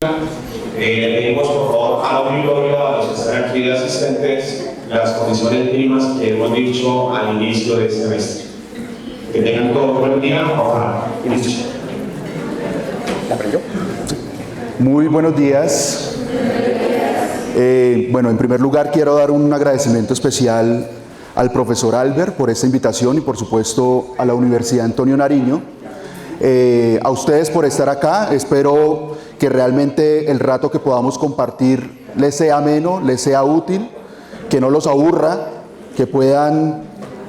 Pedimos por favor al auditorio, a los que están aquí de asistentes, las condiciones mínimas que hemos dicho al inicio de este semestre. Que tengan todo un buen día. Ojalá. Muy buenos días. Bueno, en primer lugar quiero dar un agradecimiento especial al profesor Albert por esta invitación y por supuesto a la Universidad Antonio Nariño. A ustedes por estar acá. Espero que realmente el rato que podamos compartir les sea ameno, les sea útil, que no los aburra, que puedan,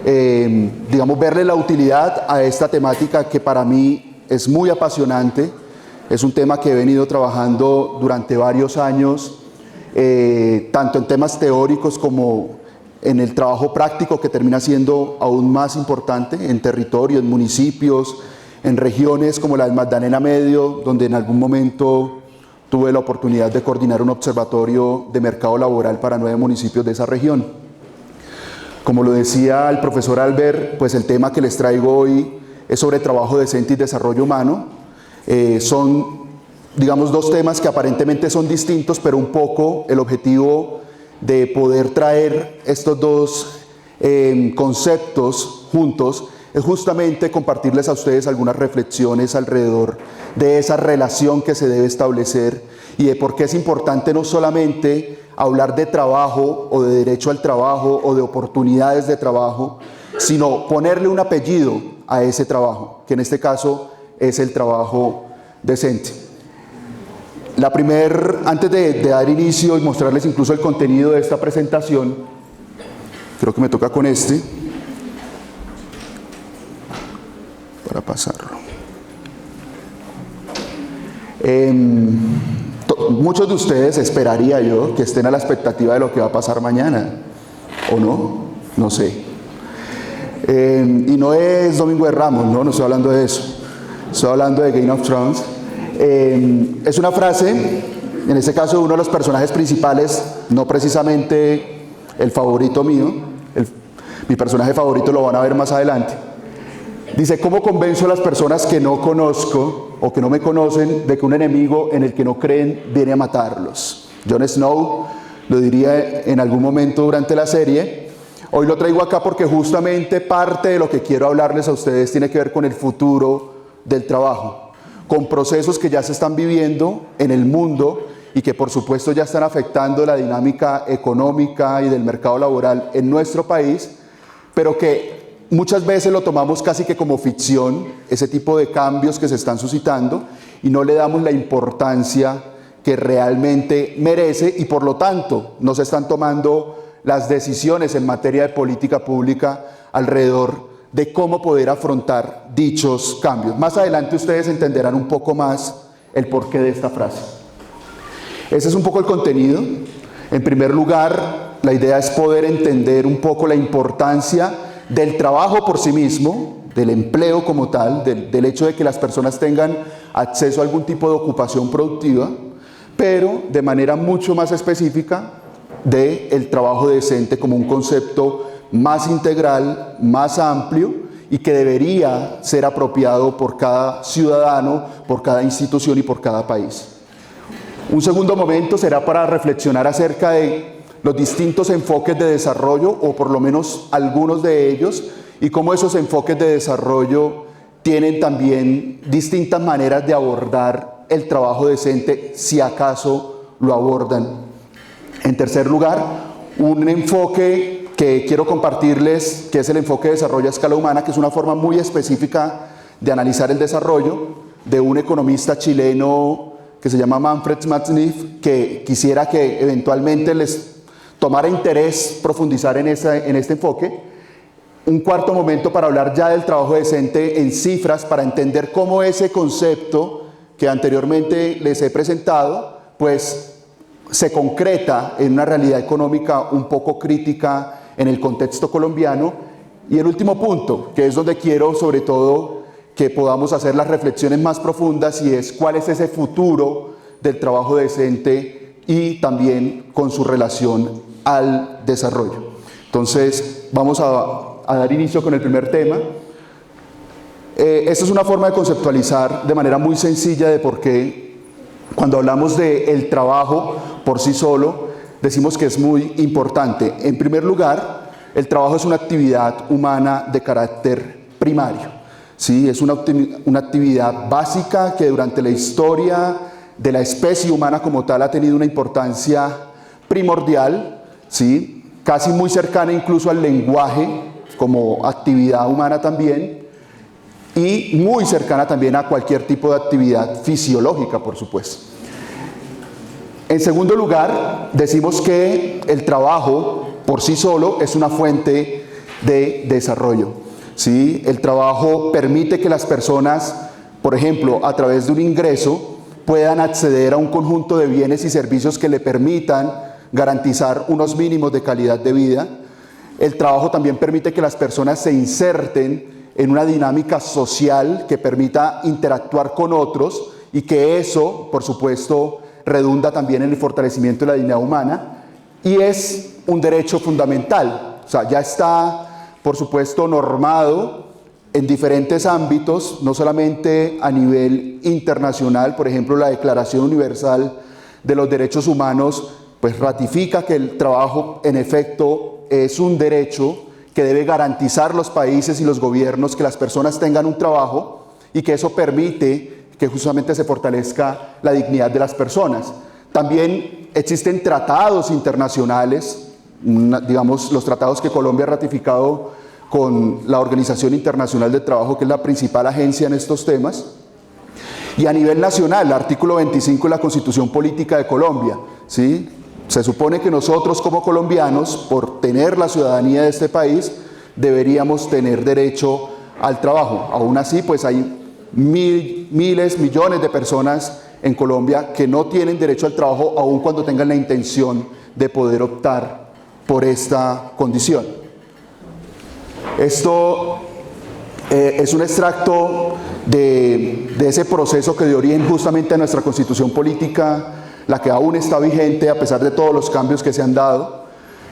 digamos, verle la utilidad a esta temática que para mí es muy apasionante. Es un tema que he venido trabajando durante varios años, tanto en temas teóricos como en el trabajo práctico, que termina siendo aún más importante en territorios, en municipios, en regiones como la del Magdalena Medio, donde en algún momento tuve la oportunidad de coordinar un observatorio de mercado laboral para 9 municipios de esa región. Como lo decía el profesor Albert, pues el tema que les traigo hoy es sobre trabajo decente y desarrollo humano. Son, digamos, dos temas que aparentemente son distintos, pero un poco el objetivo de poder traer estos dos conceptos juntos es justamente compartirles a ustedes algunas reflexiones alrededor de esa relación que se debe establecer y de por qué es importante no solamente hablar de trabajo o de derecho al trabajo o de oportunidades de trabajo, sino ponerle un apellido a ese trabajo, que en este caso es el trabajo decente. Antes de dar inicio y mostrarles incluso el contenido de esta presentación, creo que me toca con para pasarlo. Muchos de ustedes, esperaría yo, que estén a la expectativa de lo que va a pasar mañana, ¿o no? No sé. Y no es Domingo de Ramos, no estoy hablando de eso. Estoy hablando de Game of Thrones. Es una frase, en este caso de uno de los personajes principales, no precisamente el favorito mío, mi personaje favorito lo van a ver más adelante. Dice: ¿cómo convenzo a las personas que no conozco o que no me conocen de que un enemigo en el que no creen viene a matarlos? Jon Snow lo diría en algún momento durante la serie. Hoy lo traigo acá porque justamente parte de lo que quiero hablarles a ustedes tiene que ver con el futuro del trabajo, con procesos que ya se están viviendo en el mundo y que por supuesto ya están afectando la dinámica económica y del mercado laboral en nuestro país, pero que muchas veces lo tomamos casi que como ficción, ese tipo de cambios que se están suscitando, y no le damos la importancia que realmente merece, y por lo tanto no se están tomando las decisiones en materia de política pública alrededor de cómo poder afrontar dichos cambios. Más adelante ustedes entenderán un poco más el porqué de esta frase. Ese es un poco el contenido. En primer lugar, la idea es poder entender un poco la importancia del trabajo por sí mismo, del empleo como tal, del hecho de que las personas tengan acceso a algún tipo de ocupación productiva, pero de manera mucho más específica del trabajo decente como un concepto más integral, más amplio y que debería ser apropiado por cada ciudadano, por cada institución y por cada país. Un segundo momento será para reflexionar acerca de los distintos enfoques de desarrollo, o por lo menos algunos de ellos, y cómo esos enfoques de desarrollo tienen también distintas maneras de abordar el trabajo decente, si acaso lo abordan. En tercer lugar, un enfoque que quiero compartirles, que es el enfoque de desarrollo a escala humana, que es una forma muy específica de analizar el desarrollo, de un economista chileno que se llama Manfred Smatsniff, que quisiera que eventualmente les tomara interés profundizar en este enfoque. Un cuarto momento para hablar ya del trabajo decente en cifras, para entender cómo ese concepto que anteriormente les he presentado, pues se concreta en una realidad económica un poco crítica en el contexto colombiano. Y el último punto, que es donde quiero sobre todo que podamos hacer las reflexiones más profundas, y es cuál es ese futuro del trabajo decente y también con su relación al desarrollo. Entonces vamos a dar inicio con el primer tema. Esta es una forma de conceptualizar de manera muy sencilla de por qué cuando hablamos del trabajo por sí solo, decimos que es muy importante. En primer lugar, el trabajo es una actividad humana de carácter primario. ¿Sí? Es una actividad básica que durante la historia de la especie humana como tal ha tenido una importancia primordial, ¿sí? Casi muy cercana incluso al lenguaje como actividad humana también, y muy cercana también a cualquier tipo de actividad fisiológica, por supuesto. En segundo lugar, decimos que el trabajo por sí solo es una fuente de desarrollo. ¿Sí? El trabajo permite que las personas, por ejemplo, a través de un ingreso, puedan acceder a un conjunto de bienes y servicios que le permitan garantizar unos mínimos de calidad de vida. El trabajo también permite que las personas se inserten en una dinámica social que permita interactuar con otros y que eso, por supuesto, redunda también en el fortalecimiento de la dignidad humana, y es un derecho fundamental. O sea, ya está, por supuesto, normado en diferentes ámbitos, no solamente a nivel internacional. Por ejemplo, la Declaración Universal de los Derechos Humanos pues ratifica que el trabajo en efecto es un derecho que debe garantizar los países y los gobiernos, que las personas tengan un trabajo y que eso permite que justamente se fortalezca la dignidad de las personas. También existen tratados internacionales, digamos los tratados que Colombia ha ratificado con la Organización Internacional del Trabajo, que es la principal agencia en estos temas, y a nivel nacional, el artículo 25 de la Constitución Política de Colombia, ¿sí? Se supone que nosotros como colombianos, por tener la ciudadanía de este país, deberíamos tener derecho al trabajo. Aún así, pues hay miles, millones de personas en Colombia que no tienen derecho al trabajo, aun cuando tengan la intención de poder optar por esta condición. Esto es un extracto de ese proceso que dio origen justamente a nuestra Constitución Política, la que aún está vigente a pesar de todos los cambios que se han dado,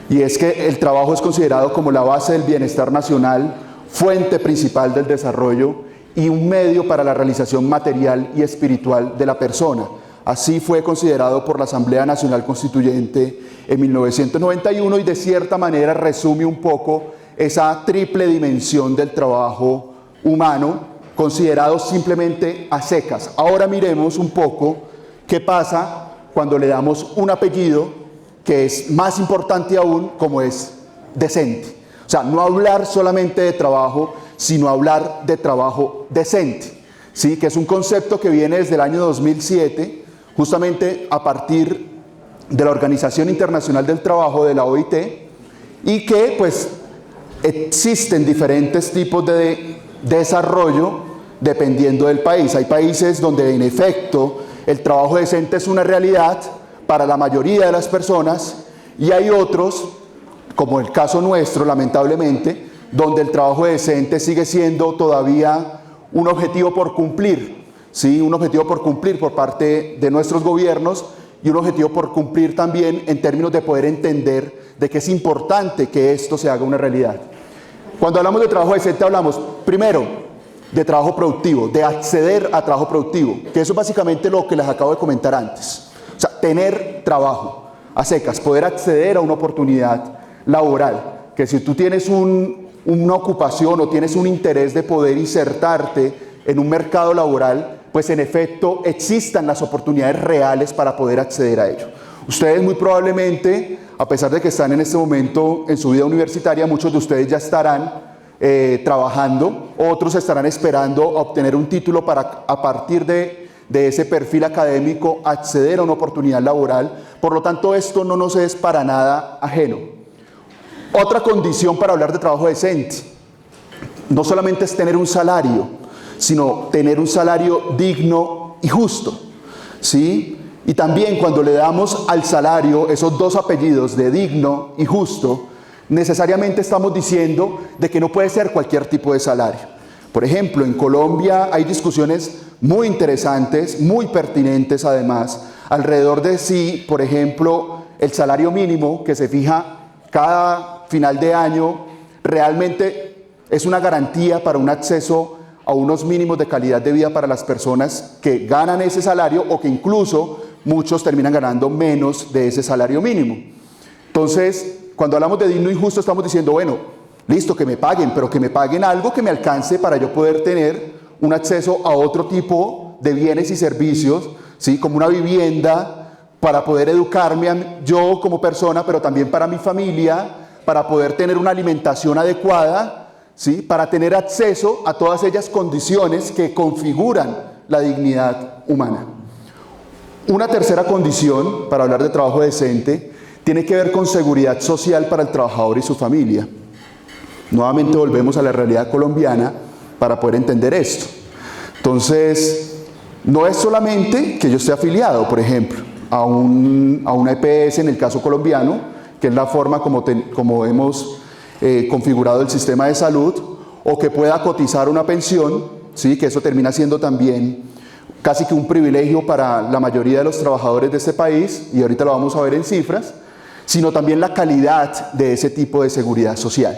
y es que el trabajo es considerado como la base del bienestar nacional, fuente principal del desarrollo y un medio para la realización material y espiritual de la persona. Así fue considerado por la Asamblea Nacional Constituyente en 1991, y de cierta manera resume un poco esa triple dimensión del trabajo humano, considerado simplemente a secas. Ahora miremos un poco qué pasa cuando le damos un apellido que es más importante aún, como es decente. O sea, no hablar solamente de trabajo, sino hablar de trabajo decente, ¿sí? Que es un concepto que viene desde el año 2007, justamente a partir de la Organización Internacional del Trabajo, de la OIT, y que pues existen diferentes tipos de desarrollo dependiendo del país. Hay países donde en efecto el trabajo decente es una realidad para la mayoría de las personas, y hay otros, como el caso nuestro, lamentablemente, donde el trabajo decente sigue siendo todavía un objetivo por cumplir, ¿sí? Un objetivo por cumplir por parte de nuestros gobiernos, y un objetivo por cumplir también en términos de poder entender de que es importante que esto se haga una realidad. Cuando hablamos de trabajo decente hablamos, primero, de trabajo productivo, de acceder a trabajo productivo, que eso es básicamente lo que les acabo de comentar antes. O sea, tener trabajo a secas, poder acceder a una oportunidad laboral, que si tú tienes una ocupación o tienes un interés de poder insertarte en un mercado laboral, pues en efecto existan las oportunidades reales para poder acceder a ello. Ustedes muy probablemente, a pesar de que están en este momento en su vida universitaria, muchos de ustedes ya estarán trabajando, otros estarán esperando a obtener un título para, a partir de ese perfil académico, acceder a una oportunidad laboral. Por lo tanto, esto no nos es para nada ajeno. Otra condición para hablar de trabajo decente, no solamente es tener un salario, sino tener un salario digno y justo, ¿sí? Y también cuando le damos al salario esos dos apellidos de digno y justo, necesariamente estamos diciendo de que no puede ser cualquier tipo de salario. Por ejemplo, en Colombia hay discusiones muy interesantes, muy pertinentes además, alrededor de si, por ejemplo, el salario mínimo que se fija cada final de año realmente es una garantía para un acceso a unos mínimos de calidad de vida para las personas que ganan ese salario o que incluso muchos terminan ganando menos de ese salario mínimo. Entonces, cuando hablamos de digno y justo estamos diciendo, bueno, listo, que me paguen, pero que me paguen algo que me alcance para yo poder tener un acceso a otro tipo de bienes y servicios, ¿sí? Como una vivienda, para poder educarme yo como persona, pero también para mi familia, para poder tener una alimentación adecuada, ¿sí? Para tener acceso a todas ellas condiciones que configuran la dignidad humana. Una tercera condición, para hablar de trabajo decente, tiene que ver con seguridad social para el trabajador y su familia. Nuevamente volvemos a la realidad colombiana para poder entender esto. Entonces, no es solamente que yo esté afiliado, por ejemplo, a una EPS en el caso colombiano, que es la forma como hemos configurado el sistema de salud, o que pueda cotizar una pensión, ¿sí? Que eso termina siendo también casi que un privilegio para la mayoría de los trabajadores de este país, y ahorita lo vamos a ver en cifras, sino también la calidad de ese tipo de seguridad social.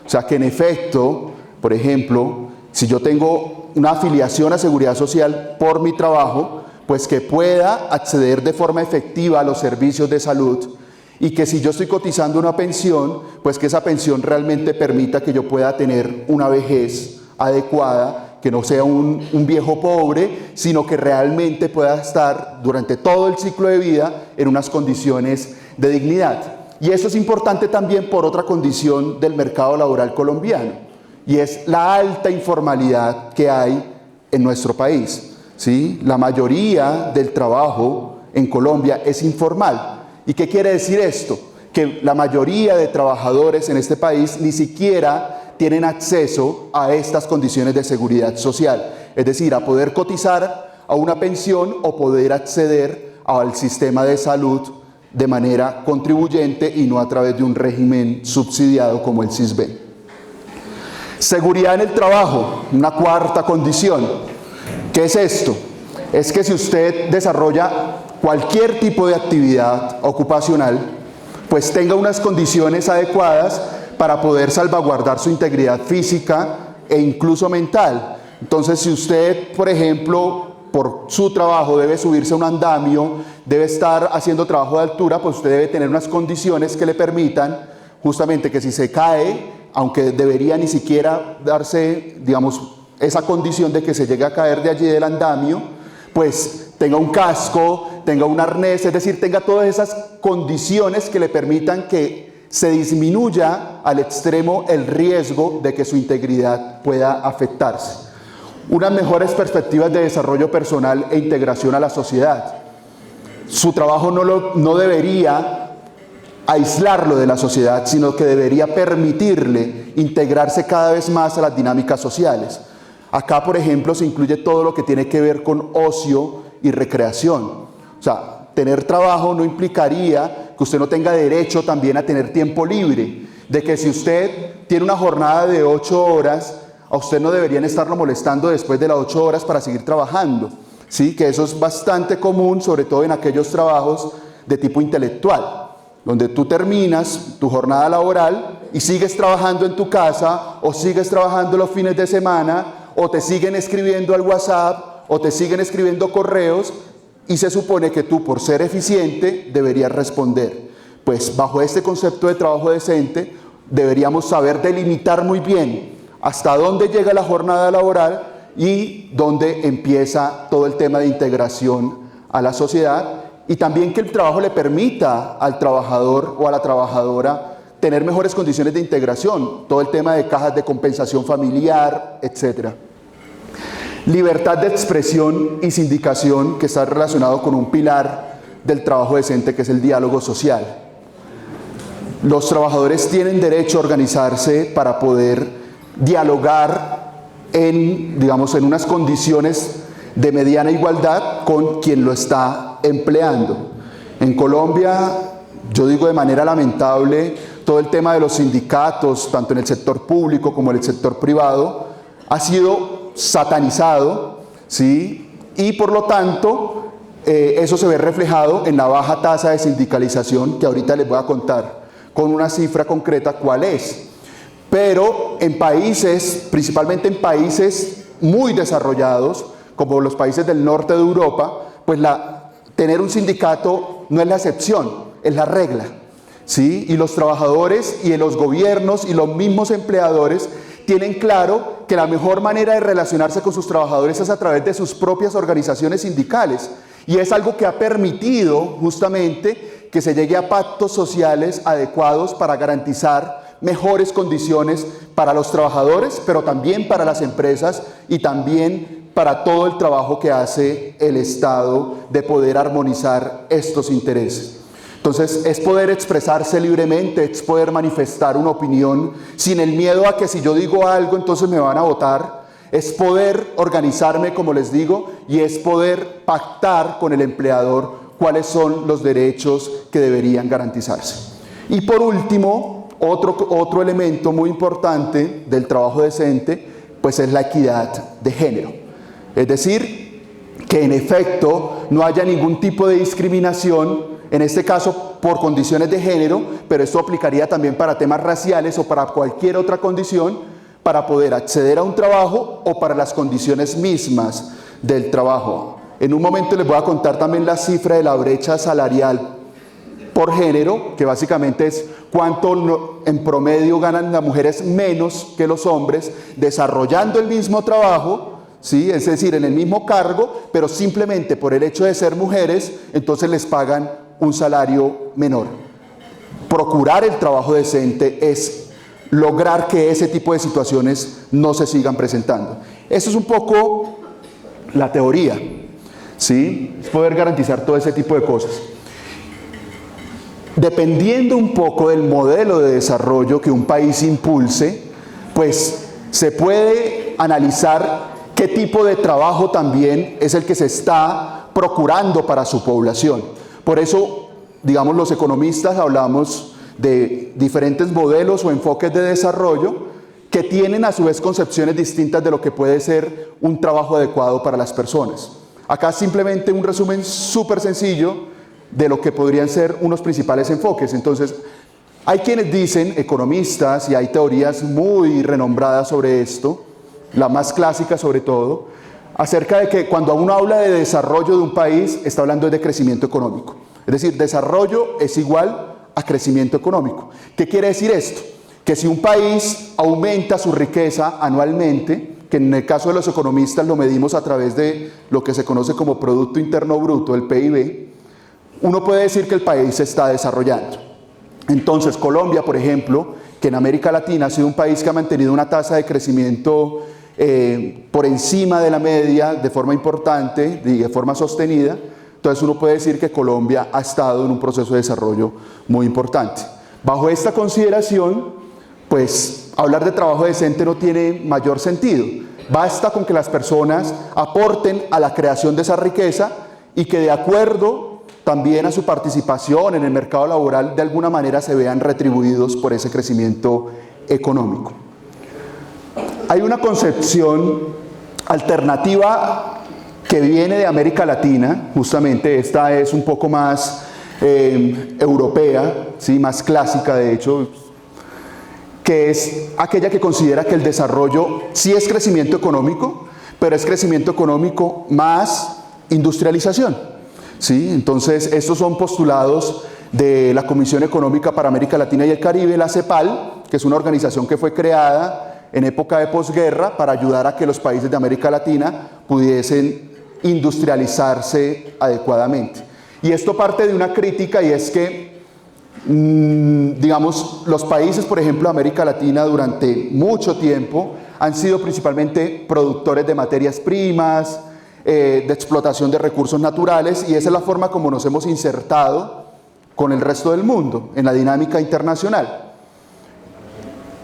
O sea, que en efecto, por ejemplo, si yo tengo una afiliación a seguridad social por mi trabajo, pues que pueda acceder de forma efectiva a los servicios de salud, y que si yo estoy cotizando una pensión, pues que esa pensión realmente permita que yo pueda tener una vejez adecuada, que no sea un viejo pobre, sino que realmente pueda estar durante todo el ciclo de vida en unas condiciones de dignidad. Y esto es importante también por otra condición del mercado laboral colombiano, y es la alta informalidad que hay en nuestro país, ¿sí? La mayoría del trabajo en Colombia es informal. ¿Y qué quiere decir esto? Que la mayoría de trabajadores en este país ni siquiera tienen acceso a estas condiciones de seguridad social, es decir, a poder cotizar a una pensión o poder acceder al sistema de salud de manera contribuyente y no a través de un régimen subsidiado como el SISBEN. Seguridad en el trabajo, una cuarta condición. ¿Qué es esto? Es que si usted desarrolla cualquier tipo de actividad ocupacional, pues tenga unas condiciones adecuadas para poder salvaguardar su integridad física e incluso mental. Entonces, si usted, por ejemplo, por su trabajo debe subirse a un andamio, debe estar haciendo trabajo de altura, pues usted debe tener unas condiciones que le permitan justamente que si se cae, aunque debería ni siquiera darse, digamos, esa condición de que se llegue a caer de allí del andamio, pues tenga un casco, tenga un arnés, es decir, tenga todas esas condiciones que le permitan que se disminuya al extremo el riesgo de que su integridad pueda afectarse. Unas mejores perspectivas de desarrollo personal e integración a la sociedad. Su trabajo no debería aislarlo de la sociedad, sino que debería permitirle integrarse cada vez más a las dinámicas sociales. Acá, por ejemplo, se incluye todo lo que tiene que ver con ocio y recreación. O sea, tener trabajo no implicaría que usted no tenga derecho también a tener tiempo libre, de que si usted tiene una jornada de 8 horas, a usted no deberían estarlo molestando después de las 8 horas para seguir trabajando, ¿sí? Que eso es bastante común, sobre todo en aquellos trabajos de tipo intelectual, donde tú terminas tu jornada laboral y sigues trabajando en tu casa, o sigues trabajando los fines de semana, o te siguen escribiendo al WhatsApp, o te siguen escribiendo correos, y se supone que tú, por ser eficiente, deberías responder. Pues bajo este concepto de trabajo decente, deberíamos saber delimitar muy bien hasta dónde llega la jornada laboral y dónde empieza todo el tema de integración a la sociedad, y también que el trabajo le permita al trabajador o a la trabajadora tener mejores condiciones de integración, todo el tema de cajas de compensación familiar, etc. Libertad de expresión y sindicación, que está relacionado con un pilar del trabajo decente, que es el diálogo social. Los trabajadores tienen derecho a organizarse para poder dialogar en unas condiciones de mediana igualdad con quien lo está empleando. En Colombia, yo digo de manera lamentable, todo el tema de los sindicatos, tanto en el sector público como en el sector privado, ha sido satanizado, ¿sí? Y por lo tanto, eso se ve reflejado en la baja tasa de sindicalización, que ahorita les voy a contar con una cifra concreta cuál es. Pero en países, principalmente en países muy desarrollados, como los países del norte de Europa, pues tener un sindicato no es la excepción, es la regla, ¿sí? Y los trabajadores y los gobiernos y los mismos empleadores tienen claro que la mejor manera de relacionarse con sus trabajadores es a través de sus propias organizaciones sindicales. Y es algo que ha permitido justamente que se llegue a pactos sociales adecuados para garantizar mejores condiciones para los trabajadores, pero también para las empresas y también para todo el trabajo que hace el Estado de poder armonizar estos intereses. Entonces, es poder expresarse libremente, es poder manifestar una opinión sin el miedo a que si yo digo algo, entonces me van a votar. Es poder organizarme, como les digo, y es poder pactar con el empleador cuáles son los derechos que deberían garantizarse. Y por último, otro elemento muy importante del trabajo decente, pues es la equidad de género. Es decir, que en efecto no haya ningún tipo de discriminación, en este caso por condiciones de género, pero esto aplicaría también para temas raciales o para cualquier otra condición, para poder acceder a un trabajo o para las condiciones mismas del trabajo. En un momento les voy a contar también la cifra de la brecha salarial por género, que básicamente es cuánto en promedio ganan las mujeres menos que los hombres desarrollando el mismo trabajo, ¿sí? Es decir, en el mismo cargo, pero simplemente por el hecho de ser mujeres, entonces les pagan un salario menor. Procurar el trabajo decente es lograr que ese tipo de situaciones no se sigan presentando. Eso es un poco la teoría, ¿sí? Es poder garantizar todo ese tipo de cosas. Dependiendo un poco del modelo de desarrollo que un país impulse, pues se puede analizar qué tipo de trabajo también es el que se está procurando para su población. Por eso, digamos, los economistas hablamos de diferentes modelos o enfoques de desarrollo que tienen a su vez concepciones distintas de lo que puede ser un trabajo adecuado para las personas. Acá simplemente un resumen súper sencillo de lo que podrían ser unos principales enfoques. Entonces, hay quienes dicen, economistas, y hay teorías muy renombradas sobre esto, la más clásica sobre todo, acerca de que cuando uno habla de desarrollo de un país, está hablando de crecimiento económico. Es decir, desarrollo es igual a crecimiento económico. ¿Qué quiere decir esto? Que si un país aumenta su riqueza anualmente, que en el caso de los economistas lo medimos a través de lo que se conoce como Producto Interno Bruto, el PIB, uno puede decir que el país se está desarrollando. Entonces, Colombia, por ejemplo, que en América Latina ha sido un país que ha mantenido una tasa de crecimiento por encima de la media de forma importante y de forma sostenida, entonces uno puede decir que Colombia ha estado en un proceso de desarrollo muy importante. Bajo esta consideración, pues hablar de trabajo decente no tiene mayor sentido. Basta con que las personas aporten a la creación de esa riqueza y que de acuerdo también a su participación en el mercado laboral de alguna manera se vean retribuidos por ese crecimiento económico. Hay una concepción alternativa que viene de América Latina, justamente esta es un poco más europea, ¿sí? Más clásica de hecho, que es aquella que considera que el desarrollo sí es crecimiento económico, pero es crecimiento económico más industrialización, ¿sí? Entonces estos son postulados de la Comisión Económica para América Latina y el Caribe, la CEPAL, que es una organización que fue creada en época de posguerra para ayudar a que los países de América Latina pudiesen industrializarse adecuadamente. Y esto parte de una crítica, y es que, digamos, los países, por ejemplo, de América Latina durante mucho tiempo han sido principalmente productores de materias primas, de explotación de recursos naturales, y esa es la forma como nos hemos insertado con el resto del mundo en la dinámica internacional.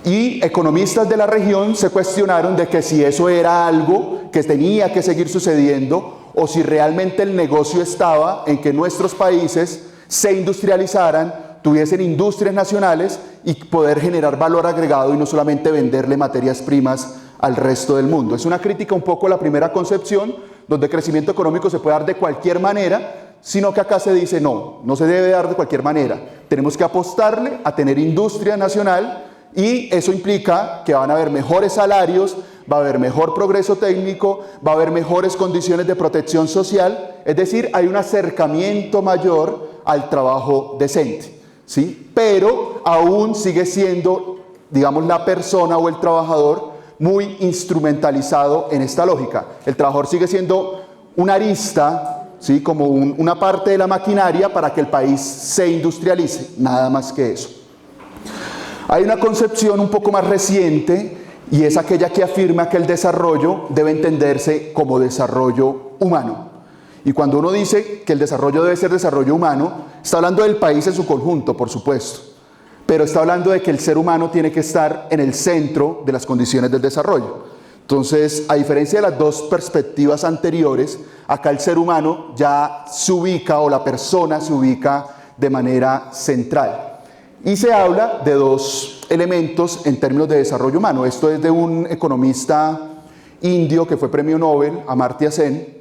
Y economistas de la región se cuestionaron de que si eso era algo que tenía que seguir sucediendo o si realmente el negocio estaba en que nuestros países se industrializaran, tuviesen industrias nacionales y poder generar valor agregado y no solamente venderle materias primas al resto del mundo. Es una crítica un poco a la primera concepción, donde crecimiento económico se puede dar de cualquier manera, sino que acá se dice no, no se debe dar de cualquier manera. Tenemos que apostarle a tener industria nacional y eso implica que van a haber mejores salarios, va a haber mejor progreso técnico, va a haber mejores condiciones de protección social, es decir, hay un acercamiento mayor al trabajo decente, ¿sí? Pero aún sigue siendo, digamos, la persona o el trabajador muy instrumentalizado en esta lógica. El trabajador sigue siendo una arista, ¿sí? Como una parte de la maquinaria para que el país se industrialice, nada más que eso. Hay una concepción un poco más reciente y es aquella que afirma que el desarrollo debe entenderse como desarrollo humano. Y cuando uno dice que el desarrollo debe ser desarrollo humano, está hablando del país en su conjunto, por supuesto, pero está hablando de que el ser humano tiene que estar en el centro de las condiciones del desarrollo. Entonces, a diferencia de las dos perspectivas anteriores, acá el ser humano ya se ubica, o la persona se ubica de manera central. Y se habla de dos elementos en términos de desarrollo humano. Esto es de un economista indio que fue premio Nobel, Amartya Sen,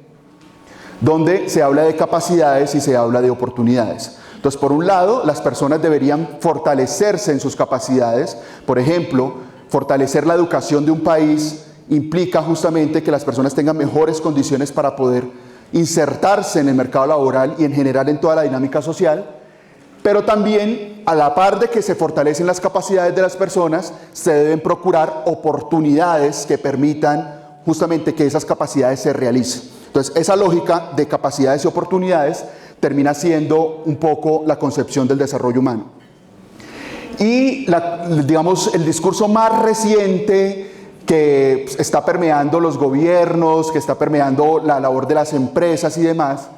donde se habla de capacidades y se habla de oportunidades. Entonces, por un lado, las personas deberían fortalecerse en sus capacidades. Por ejemplo, fortalecer la educación de un país implica justamente que las personas tengan mejores condiciones para poder insertarse en el mercado laboral y en general en toda la dinámica social. Pero también, a la par de que se fortalecen las capacidades de las personas, se deben procurar oportunidades que permitan justamente que esas capacidades se realicen. Entonces, esa lógica de capacidades y oportunidades termina siendo un poco la concepción del desarrollo humano. Y, digamos, el discurso más reciente que está permeando los gobiernos, que está permeando la labor de las empresas y demás,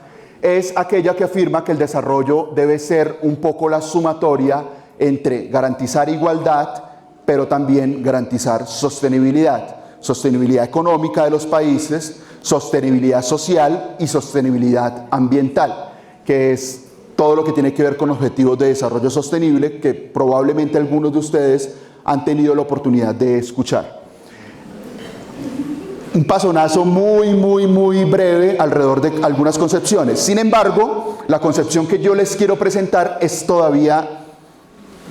es aquella que afirma que el desarrollo debe ser un poco la sumatoria entre garantizar igualdad, pero también garantizar sostenibilidad. Sostenibilidad económica de los países, sostenibilidad social y sostenibilidad ambiental, que es todo lo que tiene que ver con objetivos de desarrollo sostenible que probablemente algunos de ustedes han tenido la oportunidad de escuchar. Un pasonazo muy breve alrededor de algunas concepciones. Sin embargo, la concepción que yo les quiero presentar es todavía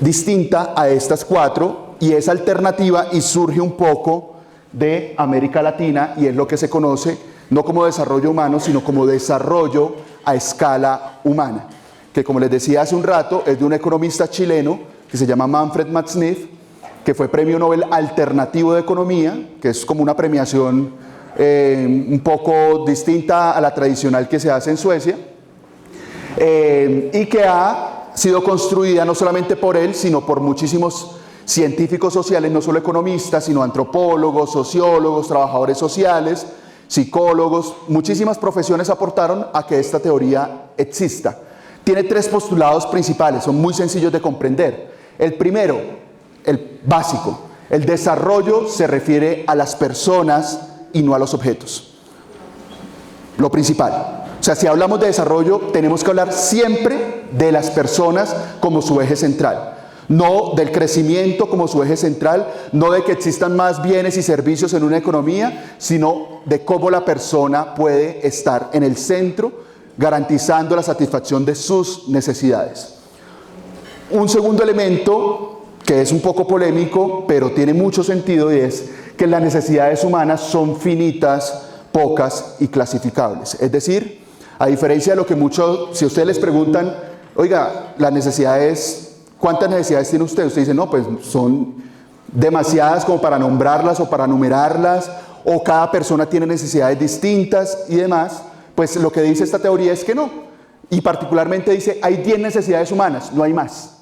distinta a estas cuatro y es alternativa y surge un poco de América Latina y es lo que se conoce no como desarrollo humano, sino como desarrollo a escala humana, que como les decía hace un rato es de un economista chileno que se llama Manfred Matt-Smith, que fue premio Nobel alternativo de economía, que es como una premiación un poco distinta a la tradicional que se hace en Suecia, y que ha sido construida no solamente por él, sino por muchísimos científicos sociales, no solo economistas, sino antropólogos, sociólogos, trabajadores sociales, psicólogos. Muchísimas profesiones aportaron a que esta teoría exista. Tiene tres postulados principales, son muy sencillos de comprender. El primero, el básico, el desarrollo se refiere a las personas y no a los objetos. Lo principal. O sea, si hablamos de desarrollo, tenemos que hablar siempre de las personas como su eje central. No del crecimiento como su eje central, no de que existan más bienes y servicios en una economía, sino de cómo la persona puede estar en el centro, garantizando la satisfacción de sus necesidades. Un segundo elemento que es un poco polémico, pero tiene mucho sentido, y es que las necesidades humanas son finitas, pocas y clasificables. Es decir, a diferencia de lo que muchos, si ustedes les preguntan, oiga, las necesidades, ¿cuántas necesidades tiene usted? Usted dice, no, pues son demasiadas como para nombrarlas o para numerarlas, o cada persona tiene necesidades distintas y demás. Pues lo que dice esta teoría es que no. Y particularmente dice, hay 10 necesidades humanas, no hay más.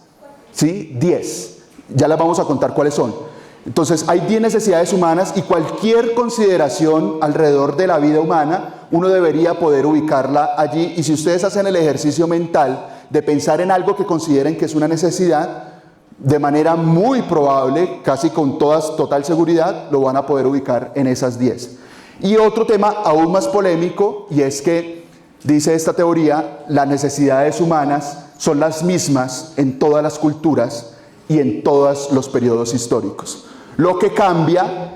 ¿Sí? 10. Ya las vamos a contar cuáles son. Entonces, hay 10 necesidades humanas y cualquier consideración alrededor de la vida humana, uno debería poder ubicarla allí. Y si ustedes hacen el ejercicio mental de pensar en algo que consideren que es una necesidad, de manera muy probable, casi con total seguridad, lo van a poder ubicar en esas 10. Y otro tema aún más polémico, y es que, dice esta teoría, las necesidades humanas son las mismas en todas las culturas y en todos los periodos históricos. Lo que cambia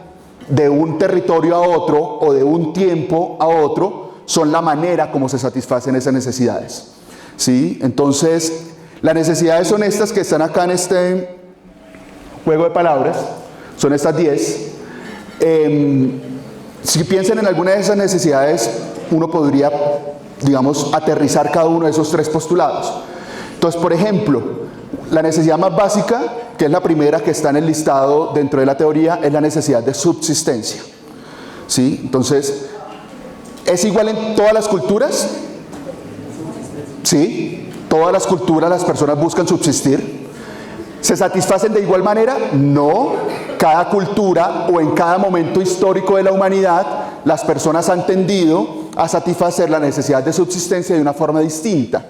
de un territorio a otro o de un tiempo a otro son la manera como se satisfacen esas necesidades. ¿Sí? Entonces, las necesidades son estas que están acá en este juego de palabras, son estas 10. Si piensan en alguna de esas necesidades, uno podría, digamos, aterrizar cada uno de esos tres postulados. Entonces, por ejemplo, la necesidad más básica, que es la primera que está en el listado dentro de la teoría, es la necesidad de subsistencia. ¿Sí? Entonces, ¿es igual en todas las culturas? ¿Sí? Todas las culturas las personas buscan subsistir. ¿Se satisfacen de igual manera? No. Cada cultura o en cada momento histórico de la humanidad, las personas han tendido a satisfacer la necesidad de subsistencia de una forma distinta.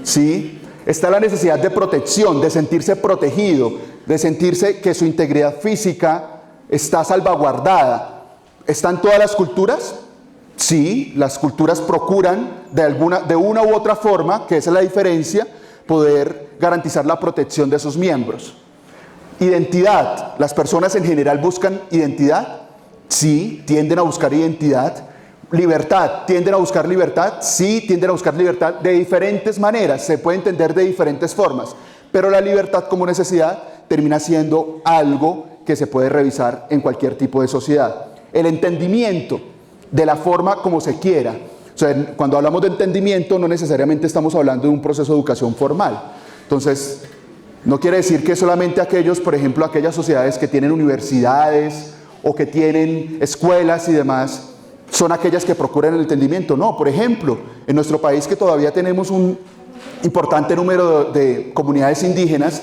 ¿Sí? Está la necesidad de protección, de sentirse protegido, de sentirse que su integridad física está salvaguardada. ¿Están todas las culturas? Sí, las culturas procuran de una u otra forma, que esa es la diferencia, poder garantizar la protección de sus miembros. Identidad. ¿Las personas en general buscan identidad? Sí, tienden a buscar identidad. Libertad. ¿Tienden a buscar libertad? Sí, tienden a buscar libertad de diferentes maneras. Se puede entender de diferentes formas. Pero la libertad como necesidad termina siendo algo que se puede revisar en cualquier tipo de sociedad. El entendimiento de la forma como se quiera. O sea, cuando hablamos de entendimiento no necesariamente estamos hablando de un proceso de educación formal. Entonces, no quiere decir que solamente aquellos, por ejemplo, aquellas sociedades que tienen universidades o que tienen escuelas y demás, son aquellas que procuran el entendimiento. No, por ejemplo, en nuestro país, que todavía tenemos un importante número de comunidades indígenas,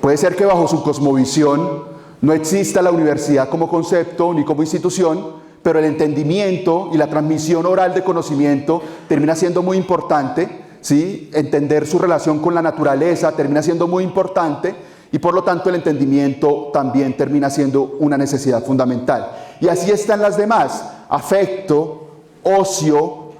puede ser que bajo su cosmovisión no exista la universidad como concepto ni como institución, pero el entendimiento y la transmisión oral de conocimiento termina siendo muy importante, ¿sí? Entender su relación con la naturaleza termina siendo muy importante y por lo tanto el entendimiento también termina siendo una necesidad fundamental. Y así están las demás: afecto, ocio,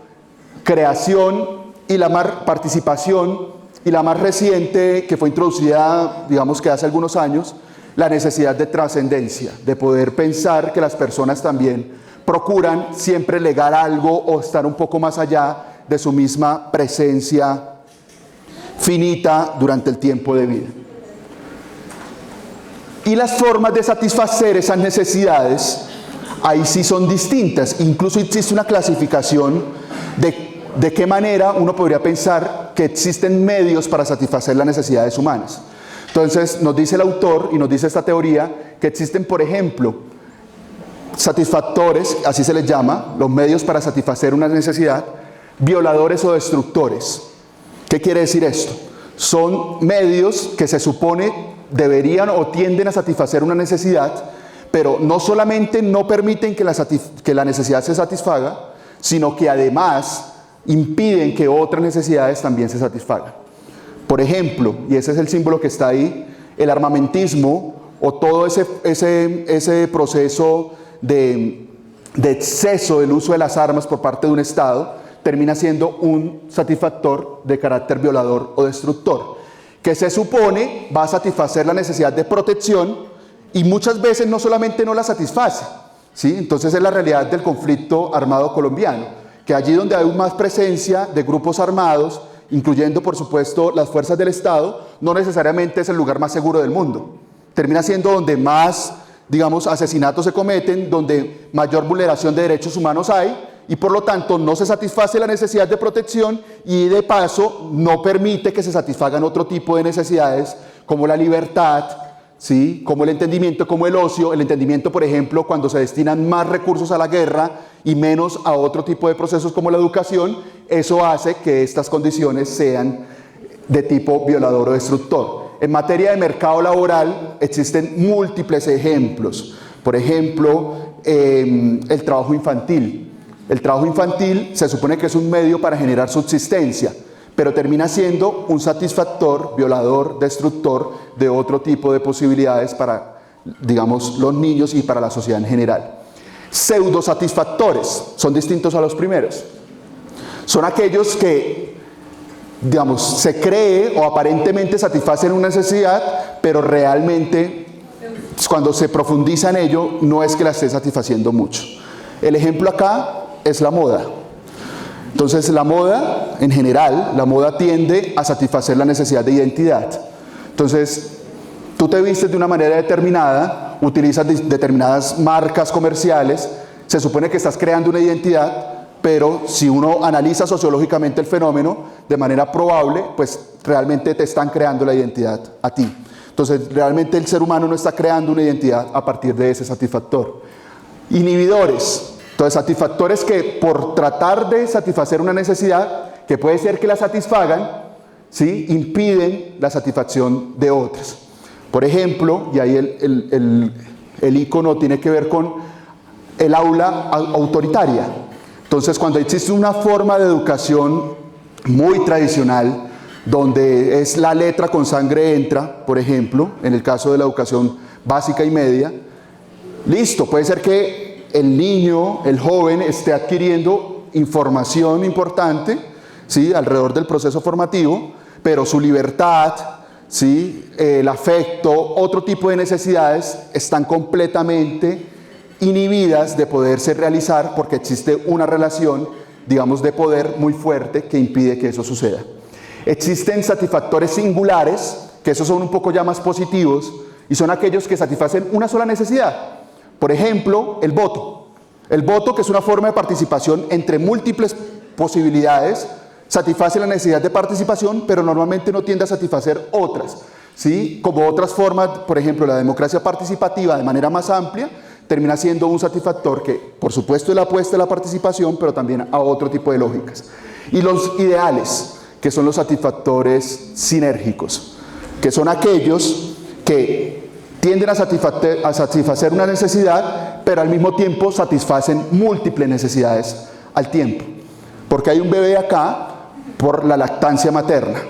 creación y la más participación, y la más reciente, que fue introducida, digamos que hace algunos años, la necesidad de trascendencia, de poder pensar que las personas también procuran siempre legar algo o estar un poco más allá de su misma presencia finita durante el tiempo de vida. Y las formas de satisfacer esas necesidades, ahí sí son distintas. Incluso existe una clasificación de qué manera uno podría pensar que existen medios para satisfacer las necesidades humanas. Entonces nos dice el autor y nos dice esta teoría que existen, por ejemplo, satisfactores, así se les llama, los medios para satisfacer una necesidad, violadores o destructores. ¿Qué quiere decir esto? Son medios que se supone deberían o tienden a satisfacer una necesidad, pero no solamente no permiten que la necesidad se satisfaga, sino que además impiden que otras necesidades también se satisfagan. Por ejemplo, y ese es el símbolo que está ahí, el armamentismo o todo ese proceso de exceso del uso de las armas por parte de un Estado termina siendo un satisfactor de carácter violador o destructor, que se supone va a satisfacer la necesidad de protección y muchas veces no solamente no la satisface, ¿sí? Entonces es la realidad del conflicto armado colombiano, que allí donde hay más presencia de grupos armados, incluyendo por supuesto las fuerzas del Estado, no necesariamente es el lugar más seguro del mundo. Termina siendo donde más, digamos, asesinatos se cometen, donde mayor vulneración de derechos humanos hay, y por lo tanto no se satisface la necesidad de protección y de paso no permite que se satisfagan otro tipo de necesidades como la libertad, ¿sí? Como el entendimiento, como el ocio. El entendimiento, por ejemplo, cuando se destinan más recursos a la guerra y menos a otro tipo de procesos como la educación, eso hace que estas condiciones sean de tipo violador o destructor. En materia de mercado laboral existen múltiples ejemplos. Por ejemplo, el trabajo infantil. El trabajo infantil se supone que es un medio para generar subsistencia, pero termina siendo un satisfactor, violador, destructor de otro tipo de posibilidades para, digamos, los niños y para la sociedad en general. Pseudosatisfactores son distintos a los primeros. Son aquellos que, digamos, se cree o aparentemente satisfacen una necesidad, pero realmente cuando se profundiza en ello no es que la esté satisfaciendo mucho. El ejemplo acá es la moda. Entonces la moda, en general, la moda tiende a satisfacer la necesidad de identidad. Entonces, tú te vistes de una manera determinada utilizas determinadas marcas comerciales, se supone que estás creando una identidad, pero si uno analiza sociológicamente el fenómeno, de manera probable, pues realmente te están creando la identidad a ti. Entonces, realmente el ser humano no está creando una identidad a partir de ese satisfactor. Inhibidores. Entonces, satisfactores que por tratar de satisfacer una necesidad, que puede ser que la satisfagan, ¿sí?, impiden la satisfacción de otras. Por ejemplo, y ahí el icono tiene que ver con el aula autoritaria. Entonces, cuando existe una forma de educación muy tradicional, donde es la letra con sangre entra, por ejemplo, en el caso de la educación básica y media, listo, puede ser que el niño, el joven, esté adquiriendo información importante, ¿sí?, alrededor del proceso formativo, pero su libertad, ¿sí?, el afecto, otro tipo de necesidades están completamente inhibidas de poderse realizar porque existe una relación, digamos, de poder muy fuerte que impide que eso suceda. Existen satisfactores singulares, que esos son un poco ya más positivos, y son aquellos que satisfacen una sola necesidad. Por ejemplo, el voto. El voto, que es una forma de participación entre múltiples posibilidades, satisface la necesidad de participación, pero normalmente no tiende a satisfacer otras, ¿sí? Como otras formas, por ejemplo, la democracia participativa de manera más amplia, termina siendo un satisfactor que, por supuesto, le apuesta a la participación, pero también a otro tipo de lógicas. Y los ideales, que son los satisfactores sinérgicos, que son aquellos que tienden a satisfacer una necesidad, pero al mismo tiempo satisfacen múltiples necesidades al tiempo. Porque hay un bebé acá por la lactancia materna.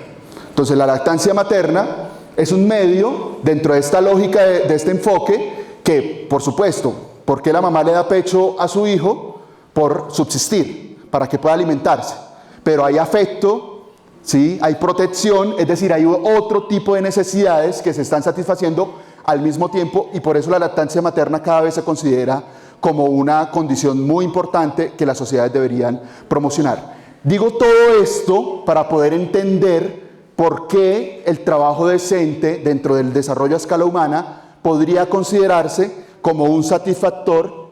Entonces, la lactancia materna es un medio dentro de esta lógica, de este enfoque, que, por supuesto, ¿por qué la mamá le da pecho a su hijo? Por subsistir, para que pueda alimentarse. Pero hay afecto, ¿sí?, hay protección, es decir, hay otro tipo de necesidades que se están satisfaciendo al mismo tiempo, y por eso la lactancia materna cada vez se considera como una condición muy importante que las sociedades deberían promocionar. Digo todo esto para poder entender por qué el trabajo decente dentro del desarrollo a escala humana podría considerarse como un satisfactor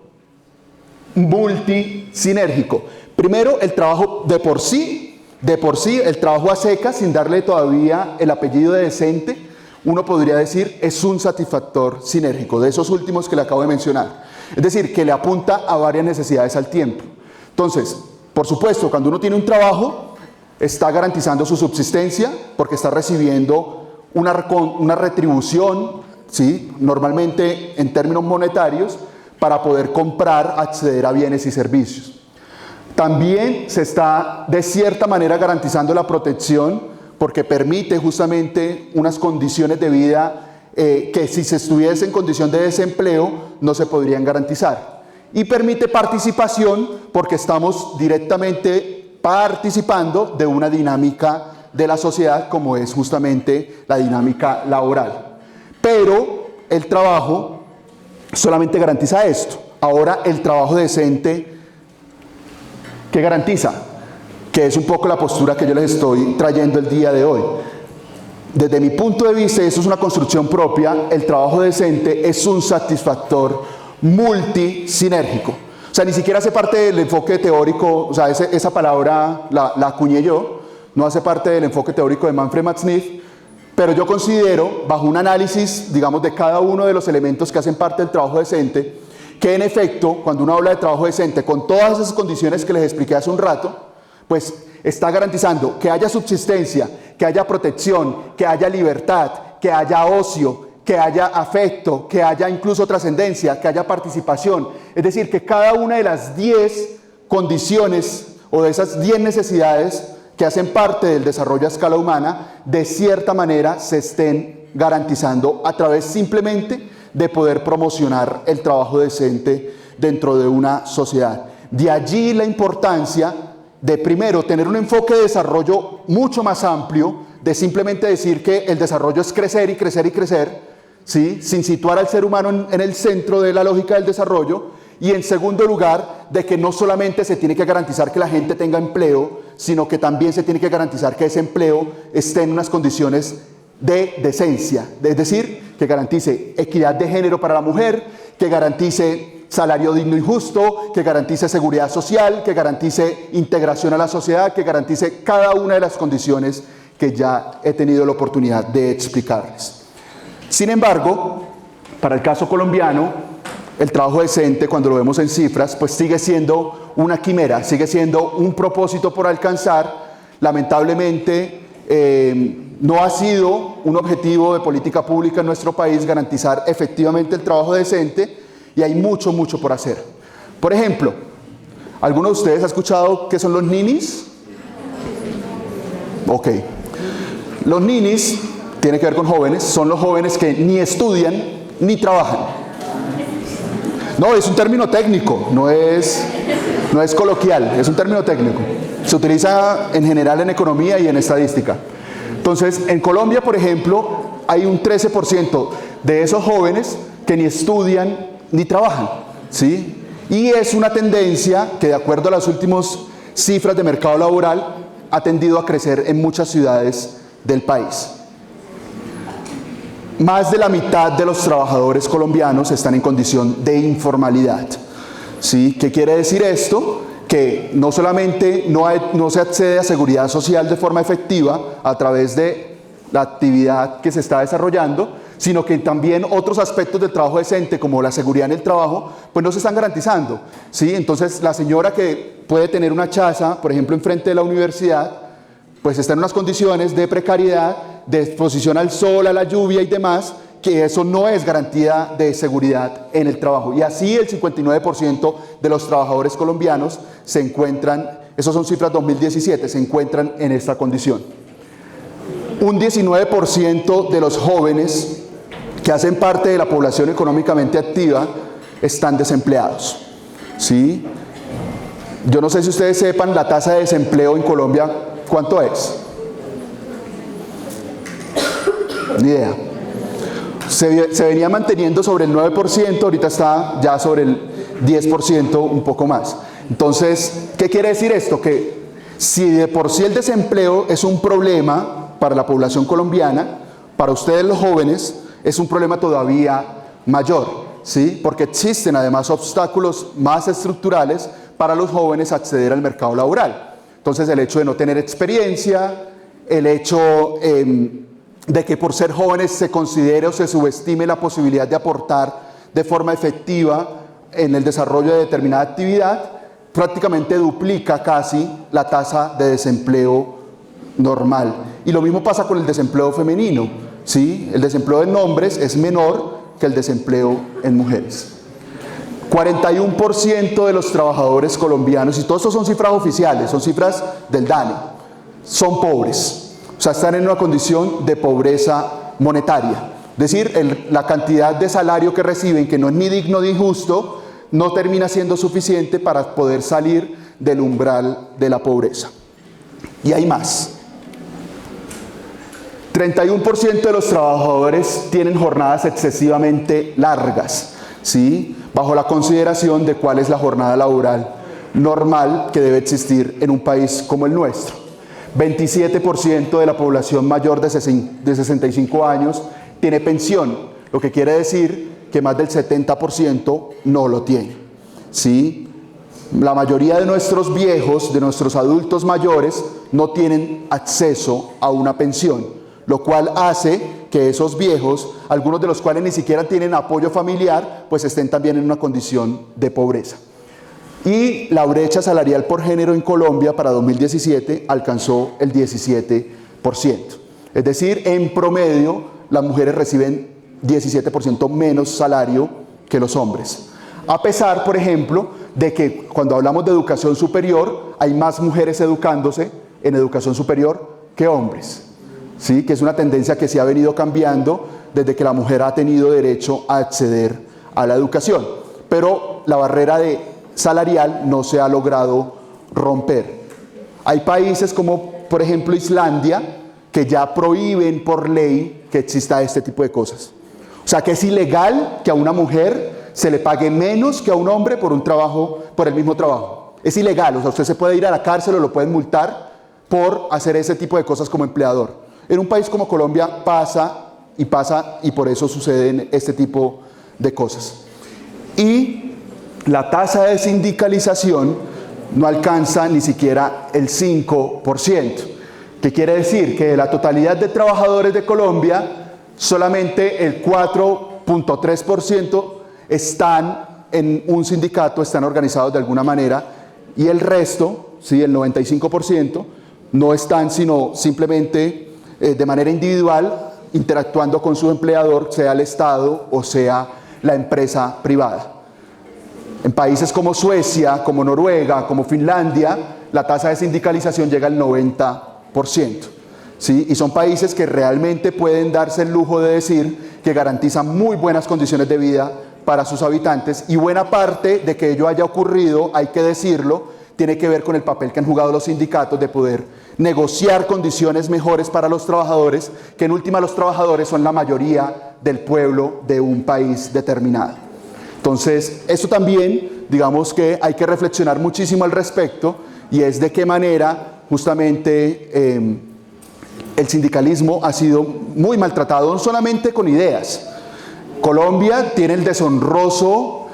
multisinérgico. Primero, el trabajo de por sí, el trabajo a secas, sin darle todavía el apellido de decente, uno podría decir es un satisfactor sinérgico, de esos últimos que le acabo de mencionar. Es decir, que le apunta a varias necesidades al tiempo. Entonces, por supuesto, cuando uno tiene un trabajo, está garantizando su subsistencia porque está recibiendo una retribución, ¿sí?, normalmente en términos monetarios, para poder comprar, acceder a bienes y servicios. También se está de cierta manera garantizando la protección porque permite justamente unas condiciones de vida que si se estuviese en condición de desempleo no se podrían garantizar. Y permite participación porque estamos directamente participando de una dinámica de la sociedad como es justamente la dinámica laboral. Pero el trabajo solamente garantiza esto. Ahora, el trabajo decente, ¿qué garantiza? Que es un poco la postura que yo les estoy trayendo el día de hoy. Desde mi punto de vista, eso es una construcción propia, el trabajo decente es un satisfactor multisinérgico. O sea, ni siquiera hace parte del enfoque teórico, o sea, esa palabra la acuñé yo, no hace parte del enfoque teórico de Manfred Max Neef, pero yo considero, bajo un análisis, digamos, de cada uno de los elementos que hacen parte del trabajo decente, que en efecto, cuando uno habla de trabajo decente, con todas esas condiciones que les expliqué hace un rato, pues está garantizando que haya subsistencia, que haya protección, que haya libertad, que haya ocio, que haya afecto, que haya incluso trascendencia, que haya participación. Es decir, que cada una de las 10 condiciones o de esas 10 necesidades que hacen parte del desarrollo a escala humana, de cierta manera se estén garantizando a través simplemente de poder promocionar el trabajo decente dentro de una sociedad. De allí la importancia de, primero, tener un enfoque de desarrollo mucho más amplio, de simplemente decir que el desarrollo es crecer y crecer y crecer, ¿sí?, sin situar al ser humano en el centro de la lógica del desarrollo. Y en segundo lugar, de que no solamente se tiene que garantizar que la gente tenga empleo, sino que también se tiene que garantizar que ese empleo esté en unas condiciones de decencia. Es decir, que garantice equidad de género para la mujer, que garantice salario digno y justo, que garantice seguridad social, que garantice integración a la sociedad, que garantice cada una de las condiciones que ya he tenido la oportunidad de explicarles. Sin embargo, para el caso colombiano, el trabajo decente, cuando lo vemos en cifras, pues sigue siendo una quimera, sigue siendo un propósito por alcanzar. Lamentablemente, no ha sido un objetivo de política pública en nuestro país garantizar efectivamente el trabajo decente y hay mucho, mucho por hacer. Por ejemplo, ¿alguno de ustedes ha escuchado qué son los ninis? Ok. Los ninis tienen que ver con jóvenes, son los jóvenes que ni estudian ni trabajan. No, es un término técnico, no es coloquial, es un término técnico. Se utiliza en general en economía y en estadística. Entonces, en Colombia, por ejemplo, hay un 13% de esos jóvenes que ni estudian ni trabajan, ¿sí? Y es una tendencia que, de acuerdo a las últimas cifras de mercado laboral, ha tendido a crecer en muchas ciudades del país. Más de la mitad de los trabajadores colombianos están en condición de informalidad, ¿sí? ¿Qué quiere decir esto? Que no solamente no se accede a seguridad social de forma efectiva a través de la actividad que se está desarrollando, sino que también otros aspectos del trabajo decente, como la seguridad en el trabajo, pues no se están garantizando, ¿sí? Entonces, la señora que puede tener una chaza, por ejemplo, enfrente de la universidad, pues está en unas condiciones de precariedad, de exposición al sol, a la lluvia y demás, que eso no es garantía de seguridad en el trabajo. Y así el 59% de los trabajadores colombianos se encuentran, esas son cifras 2017, se encuentran en esta condición. Un 19% de los jóvenes que hacen parte de la población económicamente activa están desempleados, ¿sí? Yo no sé si ustedes sepan la tasa de desempleo en Colombia, ¿cuánto es? Ni idea. Se venía manteniendo sobre el 9%, ahorita está ya sobre el 10%, un poco más. Entonces, ¿qué quiere decir esto? Que si de por sí el desempleo es un problema para la población colombiana, para ustedes los jóvenes es un problema todavía mayor, ¿sí? Porque existen además obstáculos más estructurales para los jóvenes acceder al mercado laboral. Entonces, el hecho de no tener experiencia, el hecho de que por ser jóvenes se considere o se subestime la posibilidad de aportar de forma efectiva en el desarrollo de determinada actividad, prácticamente duplica casi la tasa de desempleo normal. Y lo mismo pasa con el desempleo femenino, ¿sí? El desempleo en hombres es menor que el desempleo en mujeres. 41% de los trabajadores colombianos, y todo esto son cifras oficiales, son cifras del DANE, son pobres. O sea, están en una condición de pobreza monetaria. Es decir, la cantidad de salario que reciben, que no es ni digno ni justo, no termina siendo suficiente para poder salir del umbral de la pobreza. Y hay más. 31% de los trabajadores tienen jornadas excesivamente largas, ¿sí? Bajo la consideración de cuál es la jornada laboral normal que debe existir en un país como el nuestro. 27% de la población mayor de 65 años tiene pensión, lo que quiere decir que más del 70% no lo tiene, ¿sí? La mayoría de nuestros viejos, de nuestros adultos mayores, no tienen acceso a una pensión, lo cual hace que esos viejos, algunos de los cuales ni siquiera tienen apoyo familiar, pues estén también en una condición de pobreza. Y la brecha salarial por género en Colombia para 2017 alcanzó el 17%. Es decir, en promedio, las mujeres reciben 17% menos salario que los hombres. A pesar, por ejemplo, de que cuando hablamos de educación superior, hay más mujeres educándose en educación superior que hombres, ¿sí? Que es una tendencia que se ha venido cambiando desde que la mujer ha tenido derecho a acceder a la educación. Pero la barrera salarial no se ha logrado romper. Hay países como, por ejemplo, Islandia, que ya prohíben por ley que exista este tipo de cosas. O sea, que es ilegal que a una mujer se le pague menos que a un hombre por el mismo trabajo. Es ilegal, o sea, usted se puede ir a la cárcel o lo pueden multar por hacer ese tipo de cosas como empleador. En un país como Colombia pasa y por eso suceden este tipo de cosas. Y la tasa de sindicalización no alcanza ni siquiera el 5%. ¿Qué quiere decir? Que de la totalidad de trabajadores de Colombia, solamente el 4.3% están en un sindicato, están organizados de alguna manera, y el resto, ¿sí?, el 95%, no están sino simplemente de manera individual, interactuando con su empleador, sea el Estado o sea la empresa privada. En países como Suecia, como Noruega, como Finlandia, la tasa de sindicalización llega al 90%. ¿Sí? Y son países que realmente pueden darse el lujo de decir que garantizan muy buenas condiciones de vida para sus habitantes, y buena parte de que ello haya ocurrido, hay que decirlo, tiene que ver con el papel que han jugado los sindicatos de poder negociar condiciones mejores para los trabajadores, que en última los trabajadores son la mayoría del pueblo de un país determinado. Entonces, esto también, digamos que hay que reflexionar muchísimo al respecto, y es de qué manera justamente el sindicalismo ha sido muy maltratado, no solamente con ideas. Colombia tiene el deshonroso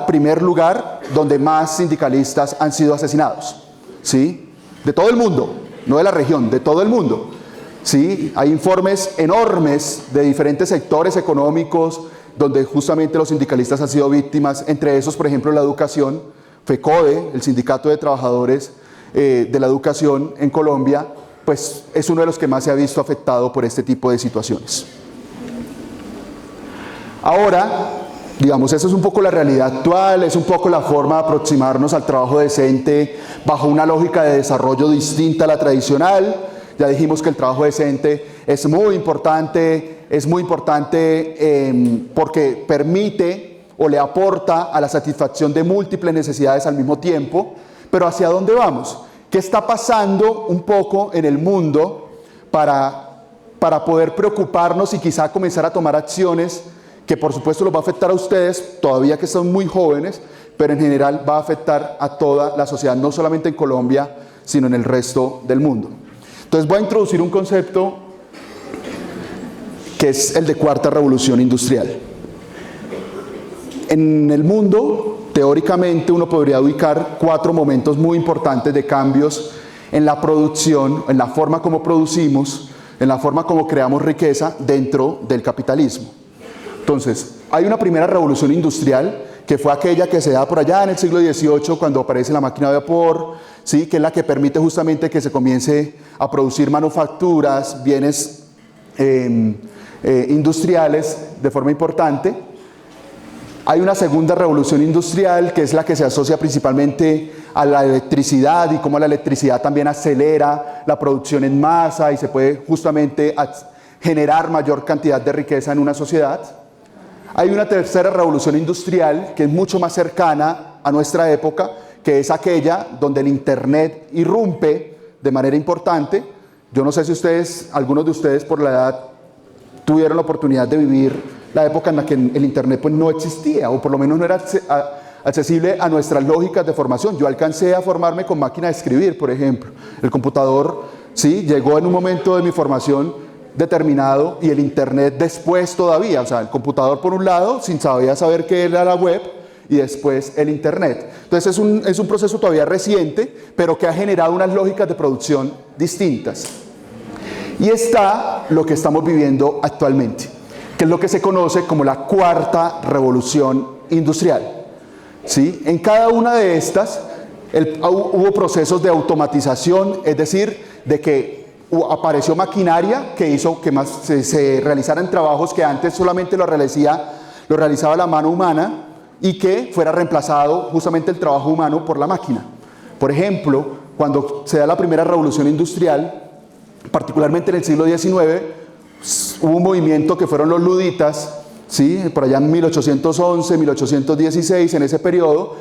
primer lugar, donde más sindicalistas han sido asesinados, ¿sí? De todo el mundo, no de la región, de todo el mundo, ¿sí? Hay informes enormes de diferentes sectores económicos donde justamente los sindicalistas han sido víctimas, entre esos, por ejemplo, la educación. FECODE, el Sindicato de Trabajadores de la Educación en Colombia, pues es uno de los que más se ha visto afectado por este tipo de situaciones. Ahora, digamos, esa es un poco la realidad actual, es un poco la forma de aproximarnos al trabajo decente bajo una lógica de desarrollo distinta a la tradicional. Ya dijimos que el trabajo decente es muy importante porque permite o le aporta a la satisfacción de múltiples necesidades al mismo tiempo. Pero ¿hacia dónde vamos? ¿Qué está pasando un poco en el mundo para poder preocuparnos y quizá comenzar a tomar acciones que por supuesto los va a afectar a ustedes, todavía que son muy jóvenes, pero en general va a afectar a toda la sociedad, no solamente en Colombia, sino en el resto del mundo? Entonces voy a introducir un concepto que es el de cuarta revolución industrial. En el mundo, teóricamente, uno podría ubicar 4 momentos muy importantes de cambios en la producción, en la forma como producimos, en la forma como creamos riqueza dentro del capitalismo. Entonces, hay una primera revolución industrial, que fue aquella que se da por allá en el siglo XVIII, cuando aparece la máquina de vapor, ¿sí?, que es la que permite justamente que se comience a producir manufacturas, bienes industriales de forma importante. Hay una segunda revolución industrial, que es la que se asocia principalmente a la electricidad, y cómo la electricidad también acelera la producción en masa y se puede justamente generar mayor cantidad de riqueza en una sociedad. Hay una tercera revolución industrial, que es mucho más cercana a nuestra época, que es aquella donde el Internet irrumpe de manera importante. Yo no sé si algunos de ustedes por la edad tuvieron la oportunidad de vivir la época en la que el Internet pues no existía, o por lo menos no era accesible a nuestras lógicas de formación. Yo alcancé a formarme con máquina de escribir, por ejemplo. El computador, sí, llegó en un momento de mi formación determinado, y el Internet después todavía. O sea, el computador por un lado, sin saber qué era la web, y después el Internet. Entonces es un proceso todavía reciente, pero que ha generado unas lógicas de producción distintas. Y está lo que estamos viviendo actualmente, que es lo que se conoce como la cuarta revolución industrial. ¿Sí? En cada una de estas hubo procesos de automatización, es decir, de que apareció maquinaria que hizo que se realizaran trabajos que antes solamente lo realizaba la mano humana, y que fuera reemplazado justamente el trabajo humano por la máquina. Por ejemplo, cuando se da la primera revolución industrial, particularmente en el siglo XIX, hubo un movimiento que fueron los luditas, ¿sí?, por allá en 1811, 1816, en ese periodo,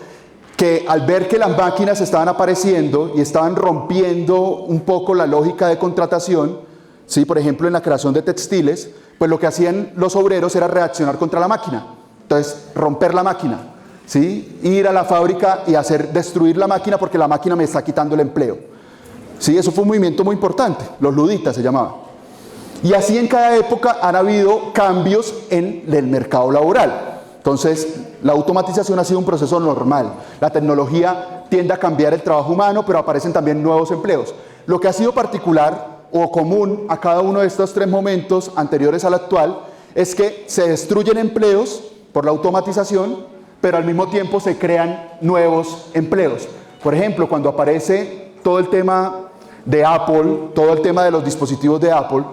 que al ver que las máquinas estaban apareciendo y estaban rompiendo un poco la lógica de contratación, ¿sí?, por ejemplo en la creación de textiles, pues lo que hacían los obreros era reaccionar contra la máquina. Entonces, romper la máquina, ¿sí?, ir a la fábrica y destruir la máquina porque la máquina me está quitando el empleo. Sí, eso fue un movimiento muy importante, los luditas se llamaba. Y así en cada época han habido cambios en el mercado laboral. Entonces, la automatización ha sido un proceso normal. La tecnología tiende a cambiar el trabajo humano, pero aparecen también nuevos empleos. Lo que ha sido particular o común a cada uno de estos tres momentos anteriores al actual es que se destruyen empleos por la automatización, pero al mismo tiempo se crean nuevos empleos. Por ejemplo, cuando aparece todo el tema de Apple, todo el tema de los dispositivos de Apple,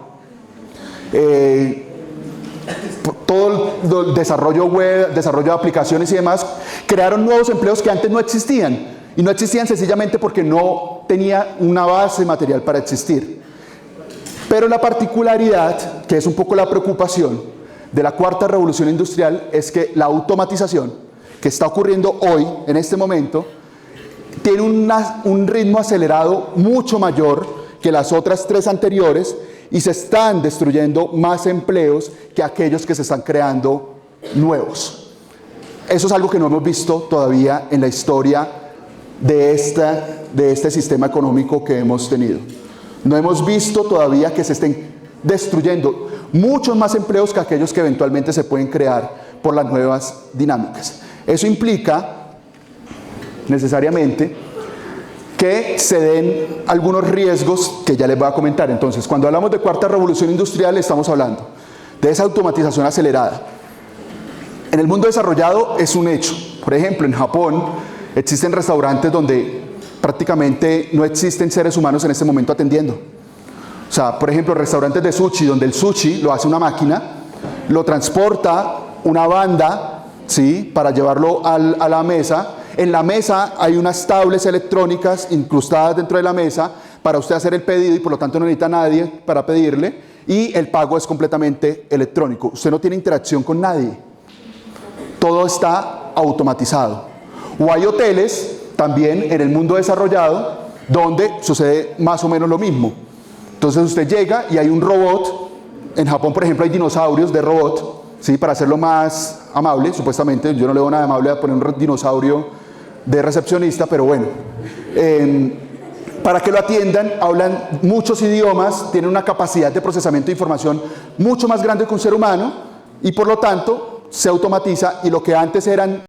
todo el desarrollo web, desarrollo de aplicaciones y demás, crearon nuevos empleos que antes no existían. Y no existían sencillamente porque no tenía una base material para existir. Pero la particularidad, que es un poco la preocupación de la cuarta revolución industrial, es que la automatización que está ocurriendo hoy, en este momento, tiene un ritmo acelerado mucho mayor que las otras tres anteriores, y se están destruyendo más empleos que aquellos que se están creando nuevos. Eso es algo que no hemos visto todavía en la historia de este sistema económico que hemos tenido. No hemos visto todavía que se estén destruyendo muchos más empleos que aquellos que eventualmente se pueden crear por las nuevas dinámicas. Eso implica necesariamente que se den algunos riesgos que ya les voy a comentar. Entonces, cuando hablamos de cuarta revolución industrial, estamos hablando de esa automatización acelerada. En el mundo desarrollado es un hecho. Por ejemplo, en Japón existen restaurantes donde prácticamente no existen seres humanos en este momento atendiendo. O sea, por ejemplo, restaurantes de sushi, donde el sushi lo hace una máquina, lo transporta una banda, ¿sí?, para llevarlo a la mesa. En la mesa hay unas tablets electrónicas incrustadas dentro de la mesa para usted hacer el pedido, y por lo tanto no necesita a nadie para pedirle, y el pago es completamente electrónico. Usted no tiene interacción con nadie. Todo está automatizado. O hay hoteles también en el mundo desarrollado donde sucede más o menos lo mismo. Entonces usted llega y hay un robot. En Japón, por ejemplo, hay dinosaurios de robot, ¿sí?, para hacerlo más amable, supuestamente. Yo no le veo nada amable a poner un dinosaurio de recepcionista, pero bueno, para que lo atiendan. Hablan muchos idiomas, tienen una capacidad de procesamiento de información mucho más grande que un ser humano, y por lo tanto se automatiza, y lo que antes eran